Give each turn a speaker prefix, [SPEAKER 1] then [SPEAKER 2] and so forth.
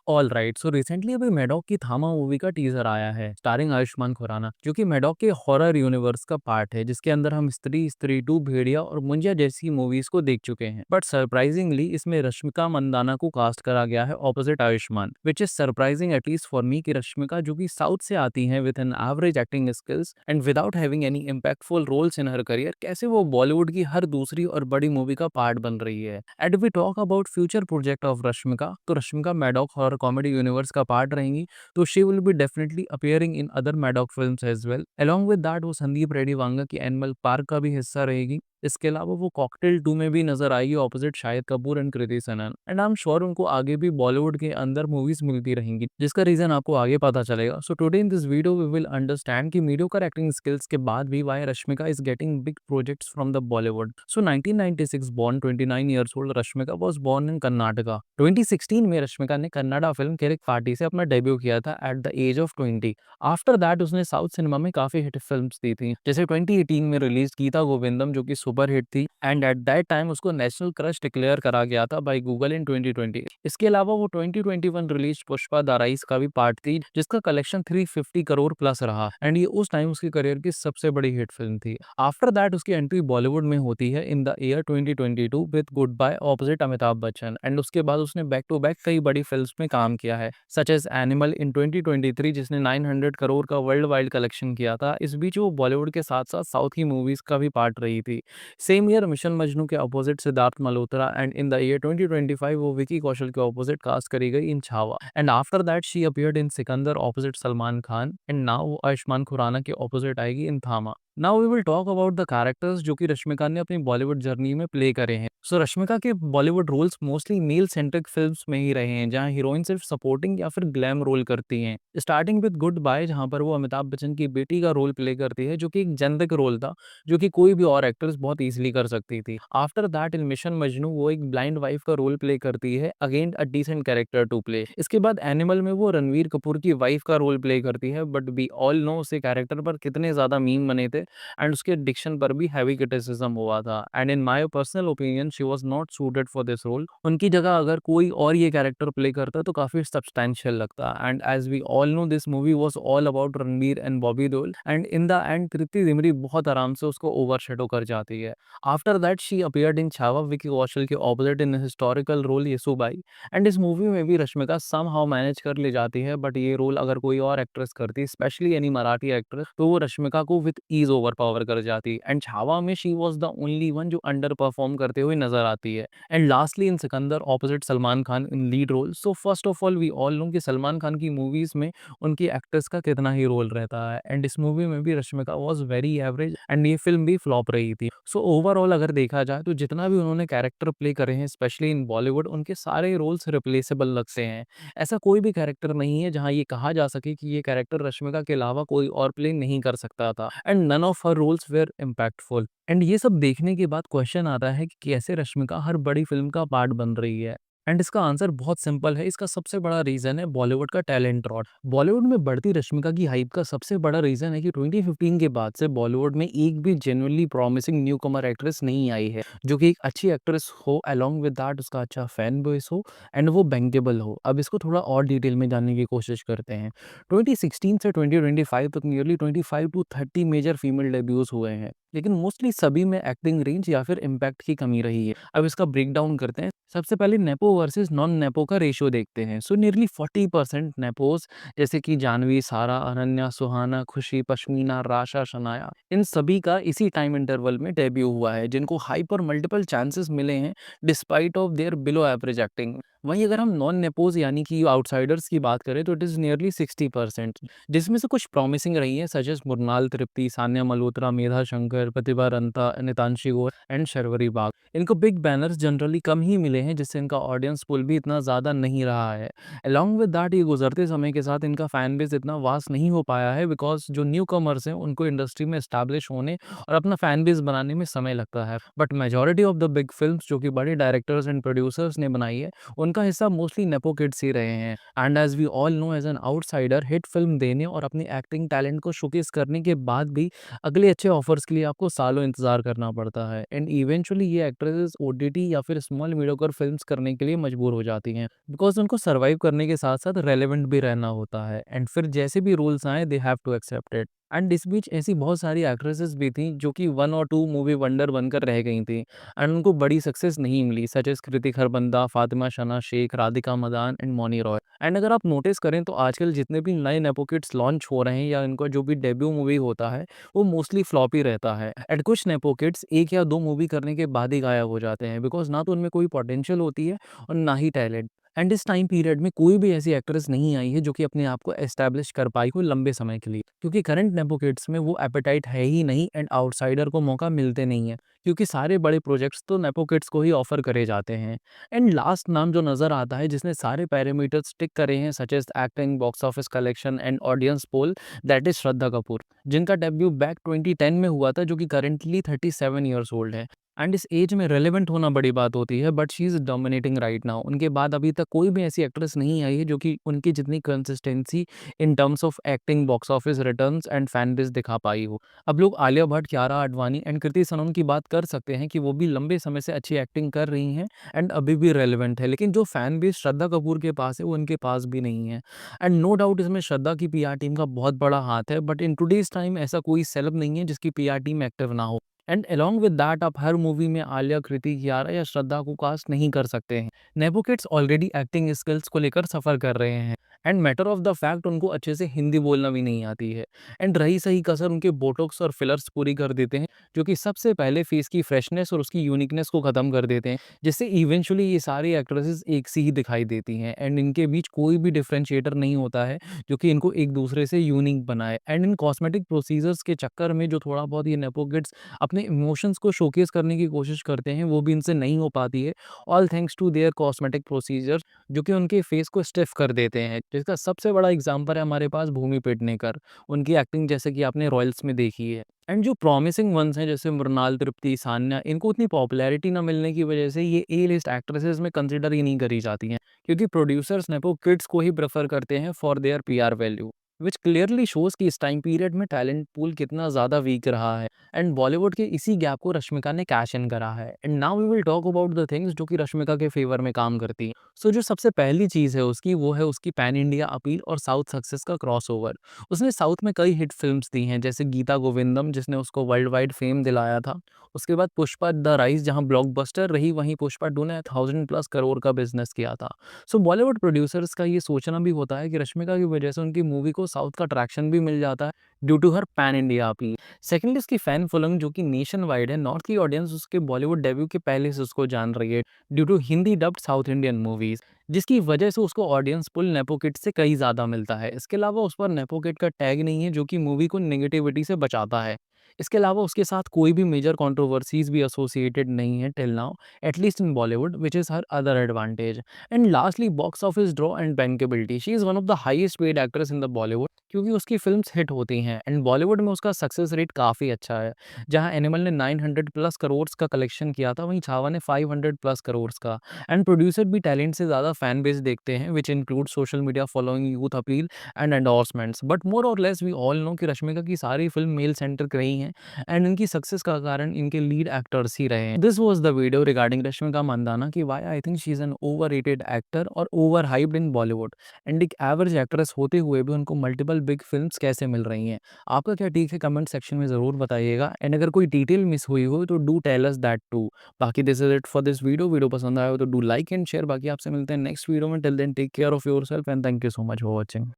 [SPEAKER 1] All right, so recently अभी मैडॉक की थामा मूवी का टीजर आया है स्टारिंग आयुष्मान खुराना, जो कि मैडॉक के हॉरर यूनिवर्स का पार्ट है, जिसके अंदर हम स्त्री, स्त्री टू, भेड़िया और मुंजिया जैसी मूवीज को देख चुके हैं। बट सरप्राइजिंगली इसमें रश्मिका मंदाना को कास्ट करा गया है opposite Ayushmann, which is surprising at least for me कि रश्मिका, जो कि साउथ से आती हैं with an average acting skills and without having any impactful roles in her career, कैसे वो बॉलीवुड की हर दूसरी और बड़ी मूवी का पार्ट बन रही है। And we talk about future project of Rashmika, तो Rashmika Maddock horror comedy universe का पार्ट रहेंगी, तो she will be definitely appearing in other Maddock films as well. Along with that वो संदीप रेड्डी वांगा की एनिमल पार्क का भी हिस्सा रहेगी। इसके अलावा वो कॉकटेल 2 में भी नजर आएगी opposite Shahid Kapoor and Kriti Sanon, and I am sure उनको आगे भी बॉलीवुड के अंदर मूवीज मिलती रहेंगी, जिसका रीजन आपको आगे पता चलेगा। So today in this video we will understand कि मीडियोकर एक्टिंग स्किल्स के बाद भी why Rashmika is getting big projects from the Bollywood. So 1996 born 29 years old Rashmika was born in Karnataka. 2016 में रश्मिका ने कन्नड़ा फिल्म किरिक पार्टी से अपना डेब्यू किया था at the age of 20। After that उसने साउथ सिनेमा में काफी हिट फिल्म्स दी थी, जैसे 2018 में रिलीज गीता गोविंदम, जो कि सुपर हिट थी, एंड एट दैट टाइम उसको नेशनल क्रश डिक्लेयर करा गया था बाय गूगल इन 2020। इसके अलावा वो 2021 रिलीज पुष्पा द राइज का भी पार्ट थी, जिसका कलेक्शन 350 करोड़ प्लस रहा, एंड ये उस टाइम उसके करियर की सबसे बड़ी हिट फिल्म थी। आफ्टर दैट उसकी एंट्री बॉलीवुड में होती है in the year 2022 with goodbye opposite Amitabh Bachchan, and उसके बाद उसने बैक टू बैक कई बड़ी फिल्म्स में काम किया है, सच एज एनिमल इन 2023, जिसने 900 करोड़ का वर्ल्ड वाइड कलेक्शन किया था। इस बीच वो बॉलीवुड के साथ साथ साउथ की मूवीज का भी पार्ट रही थी। सेम ईयर मिशन मजनू के opposite Sidharth Malhotra, and in the year 2025 वो विकी कौशल के अपोजिट कास्ट करी गई in Chhaava, and after that she appeared in Sikandar opposite Salman Khan, and now वो आयुष्मान खुराना के ऑपोजिट आएगी in Thama. Now we will talk about the characters जो कि रश्मिका ने अपनी बॉलीवुड जर्नी में प्ले करे हैं। सो रश्मिका के Bollywood roles mostly male centric films में ही रहे हैं, जहां हीरोइन सिर्फ सपोर्टिंग या फिर ग्लैम रोल करती हैं। स्टार्टिंग विद गुड बाय, जहां पर वो अमिताभ बच्चन की बेटी का रोल प्ले करती है, जो कि एक जेनरिक रोल था, जो कि कोई भी और एक्ट्रेस बहुत इजीली कर सकती थी। After that in Mission Majnu वो एक ब्लाइंड वाइफ का रोल प्ले करती है, again a decent character to play. इसके बाद एनिमल में वो रणवीर कपूर की वाइफ का रोल प्ले करती है, बट वी ऑल नो उसके कैरेक्टर पर कितने ज्यादा मीम बने थे, एंड उसके डिक्शन पर भी हैवी क्रिटिसिज्म हुआ था, and in my personal opinion she was not suited for this role. उनकी जगह अगर कोई और ये कैरेक्टर प्ले करता तो काफी सब्सटैंशियल लगता, and as we all know this movie was all about Ranbir and Bobby Deol, and in the end Kriti Dimri बहुत आराम से उसको ओवरशैडो कर जाती है। After that she appeared in Chhaava, Vicky Kaushal के opposite in historical role Yesubai, and इस मूवी में भी रश्मिका समहाउ मैनेज कर ले जाती है, बट ये रोल अगर कोई और एक्ट्रेस करती, स्पेशली एनी मराठी एक्ट्रेस, तो वो रश्मिका को विद ईज ओवर पावर कर जाती, एंड छावा में she was the only one जो अंडर परफॉर्म करते हुए नजर आती है। And lastly in Sikandar opposite Salman Khan in lead role. So first of all we all know कि सलमान खान की मूवीज में उनकी एक्ट्रेस का कितना ही रोल रहता है, एंड इस मूवी में भी Rashmika was very average, and ये फिल्म भी फ्लॉप रही थी। सो ओवरऑल अगर देखा जाए तो जितना भी उन्होंने कैरेक्टर प्ले करे हैं, स्पेशली इन बॉलीवुड, उनके सारे रोल्स रिप्लेसेबल लगते हैं। ऐसा कोई भी कैरेक्टर नहीं है जहां ये कहा जा सके कि ये कैरेक्टर रश्मिका के अलावा कोई और प्ले नहीं कर सकता था, and none of her roles were impactful. And ये सब देखने के बाद क्वेश्चन आता है कि कैसे रश्मिका हर बड़ी फिल्म का पार्ट बन रही है, एंड इसका आंसर बहुत सिंपल है। इसका सबसे बड़ा रीजन है बॉलीवुड का टैलेंट रॉट। बॉलीवुड में बढ़ती रश्मिका की हाइप का सबसे बड़ा रीजन है कि 2015 के बाद से बॉलीवुड में एक भी जेन्युइनली प्रॉमिसिंग न्यू कमर एक्ट्रेस नहीं आई है, जो कि एक अच्छी एक्ट्रेस हो, अलोंग विद दैट उसका अच्छा फैन बेस हो, एंड वो बैंकेबल हो। अब इसको थोड़ा और डिटेल में जानने की कोशिश करते हैं। 2016 से 2025 तक nearly 25 to 30 major female debuts हुए हैं, लेकिन मोस्टली सभी में एक्टिंग रेंज या फिर इम्पैक्ट की कमी रही है। अब इसका ब्रेक डाउन करते हैं। सबसे पहले नेपो वर्सेस नॉन नेपो का रेशियो देखते हैं। सो नियरली 40% नेपोज, जैसे कि जानवी, सारा, अनन्या, सुहाना, खुशी, पश्मीना, राशा, शनाया, इन सभी का इसी टाइम इंटरवल में डेब्यू हुआ है, जिनको हाइप और मल्टीपल चांसेस मिले हैं despite of their below average acting. वहीं अगर हम नॉन नेपोज यानी कि आउटसाइडर्स की बात करें तो इट इज़ नियरली 60%, जिसमें से कुछ प्रॉमिसिंग रही है such as Mrunal Tripti, Sanya Malhotra, Medha Shankar, Pratibha Ranta, Nitanshi Gaur and Sharvari बाग। इनको बिग बैनर्स जनरली कम ही मिले हैं, जिससे इनका ऑडियंस पुल भी इतना ज़्यादा नहीं रहा है। अलॉन्ग विद दैट ये गुजरते समय के साथ इनका फैन बेस इतना वास्ट नहीं हो पाया है, बिकॉज जो न्यू कमर्स हैं उनको इंडस्ट्री में एस्टैब्लिश होने और अपना फैन बेस बनाने में समय लगता है। But majority of the big films जो कि बड़े डायरेक्टर्स एंड प्रोड्यूसर्स ने बनाई है, उन उनका हिस्सा मोस्टली नेपो किड्स ही रहे हैं। And as we all know, as an outsider hit film देने और अपनी एक्टिंग टैलेंट को शोकेस करने के बाद भी अगले अच्छे ऑफर्स के लिए आपको सालों इंतजार करना पड़ता है। एंड इवेंचुअली ये एक्ट्रेसेस ओटीटी या फिर स्मॉल मीडियोकर फिल्म्स करने के लिए मजबूर हो जाती हैं, बिकॉज उनको सर्वाइव करने के साथ साथ रेलेवेंट भी रहना होता है। एंड फिर जैसे भी रोल्स आए, they have to accept it. And इस बीच ऐसी बहुत सारी एक्ट्रेसेस भी थी जो कि 1 और 2 मूवी वंडर बनकर रह गई थी एंड उनको बड़ी सक्सेस नहीं मिली, such as Kriti Kharbanda, Fatima Sana Shaikh, Radhika Madan and Mouni Roy. And अगर आप नोटिस करें तो आजकल जितने भी नए नेपो किड्स लॉन्च हो रहे हैं या इनका जो भी डेब्यू मूवी होता है, वो मोस्टली फ्लॉप ही रहता है। एंड कुछ नेपो किड्स 1 या 2 मूवी करने के बाद ही गायब हो जाते हैं, बिकॉज़ ना तो उनमें कोई पोटेंशियल होती है और ना ही टैलेंट। एंड इस टाइम पीरियड में कोई भी ऐसी एक्ट्रेस नहीं आई है जो कि अपने आप को एस्टैब्लिश कर पाई हो लंबे समय के लिए, क्योंकि करंट नेपो किड्स में वो एपेटाइट है ही नहीं एंड आउटसाइडर को मौका मिलते नहीं है, क्योंकि सारे बड़े प्रोजेक्ट्स तो नेपो किड्स को ही ऑफर करे जाते हैं। एंड लास्ट नाम जो नज़र आता है जिसने सारे पैरामीटर्स टिक करे हैं, such as acting, box office collection and audience poll, that is Shraddha Kapoor, जिनका डेब्यू बैक 2010 में हुआ था, जो कि करंटली 37 ईयर्स ओल्ड है। एंड इस एज में रेलेवेंट होना बड़ी बात होती है, but she is dominating right now. उनके बाद अभी तक कोई भी ऐसी एक्ट्रेस नहीं आई है जो कि उनकी जितनी consistency in terms of acting, box office returns and fan base दिखा पाई हो। अब लोग आलिया भट्ट, कियारा आडवाणी एंड कृति सनन की बात कर सकते हैं कि वो भी लंबे समय से अच्छी एक्टिंग कर रही हैं एंड अभी भी रेलेवेंट है, लेकिन जो फैन बेस श्रद्धा कपूर के पास है वो उनके पास भी नहीं है। एंड नो डाउट इसमें श्रद्धा की पीआर टीम का बहुत बड़ा हाथ है, बट इन टुडेज टाइम ऐसा कोई सेलेब नहीं है जिसकी पीआर टीम एक्टिव ना हो। एंड अलोंग विद दैट आप हर मूवी में आलिया, कृति, कियारा या श्रद्धा को कास्ट नहीं कर सकते हैं। Nepo kids already acting skills को लेकर सफ़र कर रहे हैं and matter of the fact उनको अच्छे से हिंदी बोलना भी नहीं आती है। एंड रही सही कसर उनके बोटॉक्स और फिलर्स पूरी कर देते हैं, जो कि सबसे पहले फेस की फ्रेशनेस और उसकी यूनिकनेस को ख़त्म कर देते हैं, जिससे इवेंचुअली ये सारी एक्ट्रेसेस एक सी ही दिखाई देती हैं एंड इनके बीच कोई भी डिफरेंशिएटर नहीं होता है जो कि इनको एक दूसरे से यूनिक बनाए। एंड इन कॉस्मेटिक प्रोसीजर्स के चक्कर में जो थोड़ा बहुत ये नेपो किड्स अपने इमोशंस को शोकेस करने की कोशिश करते हैं, वो भी इनसे नहीं हो पाती है, all thanks to their cosmetic procedures, जो कि उनके फेस को स्टिफ कर देते हैं। जिसका सबसे बड़ा एग्जांपल है हमारे पास भूमि पेडनेकर, उनकी एक्टिंग जैसे कि आपने रॉयल्स में देखी है। एंड जो प्रॉमिसिंग वंस हैं जैसे मृणाल, तृप्ति, सान्या, इनको उतनी पॉपुलैरिटी ना मिलने की वजह से ये ए लिस्ट एक्ट्रेसेस में कंसिडर ही नहीं करी जाती हैं, क्योंकि प्रोड्यूसर्स नेपो किड्स को ही प्रेफर करते हैं for their PR value, which clearly shows कि इस टाइम पीरियड में टैलेंट पूल कितना ज़्यादा वीक रहा है। एंड बॉलीवुड के इसी गैप को रश्मिका ने कैश इन करा है। And now we will talk about the things जो कि रश्मिका के फेवर में काम करती हैं। सो जो सबसे पहली चीज़ है उसकी, वो है उसकी पैन इंडिया अपील और साउथ सक्सेस का क्रॉसओवर। उसने साउथ में कई हिट फिल्म्स दी हैं, जैसे गीता गोविंदम जिसने उसको वर्ल्ड वाइड फेम दिलाया था। उसके बाद पुष्पा द राइज जहां ब्लॉकबस्टर रही, वहीं पुष्पा 2 ने 1000+ करोड़ का बिजनेस किया था। सो बॉलीवुड प्रोड्यूसर्स का ये सोचना भी होता है कि रश्मिका की वजह से उनकी मूवी को साउथ का ट्रैक्शन भी मिल जाता है, due to her pan India appeal. Secondly उसकी फैन फॉलोइंग जो कि नेशन वाइड है, नॉर्थ की ऑडियंस उसके बॉलीवुड डेब्यू के पहले से उसको जान रही है, due to Hindi dubbed south Indian movies, जिसकी वजह से उसको ऑडियंस पुल नेपो किड से कहीं ज़्यादा मिलता है। इसके अलावा उस पर नेपो किड का टैग नहीं है, जो कि मूवी को नेगेटिविटी से बचाता है। इसके अलावा उसके साथ कोई भी मेजर कंट्रोवर्सीज भी एसोसिएटेड नहीं है till now, at least in Bollywood, which is her other advantage. And lastly box office draw and bankability, she is one of the highest paid actress in the Bollywood, क्योंकि उसकी फिल्म्स हिट होती हैं and Bollywood में उसका success rate काफ़ी अच्छा है। जहां एनिमल ने 900+ करोड़ का कलेक्शन किया था, वहीं छावा ने 500+ करोड़ का। एंड प्रोड्यूसर भी टैलेंट से ज़्यादा फैन बेस देखते हैं, which include social media following, youth appeal and endorsements. But more और लेस वी ऑल नो कि रश्मिका की सारी फिल्म मेल सेंट्रिक रही हैं एंड इनकी सक्सेस का कारण इनके लीड एक्टर्स ही रहे हैं। This was the video regarding Rashmika Mandanna कि why I think she is an overrated actor और over hyped in Bollywood, and एक एवरेज एक्ट्रेस होते हुए भी उनको मल्टीपल बिग फिल्म्स कैसे मिल रही हैं। आपका क्या टेक है, कमेंट सेक्शन में ज़रूर बताइएगा। एंड अगर कोई डिटेल मिस हुई हो तो do tell us that too. बाकी this is it for this video. Video पसंद आया हो तो डू लाइक एंड शेयर। बाकी आपसे मिलते हैं नेक्स्ट वीडियो में। Till then take care of yourself and thank you so much for watching.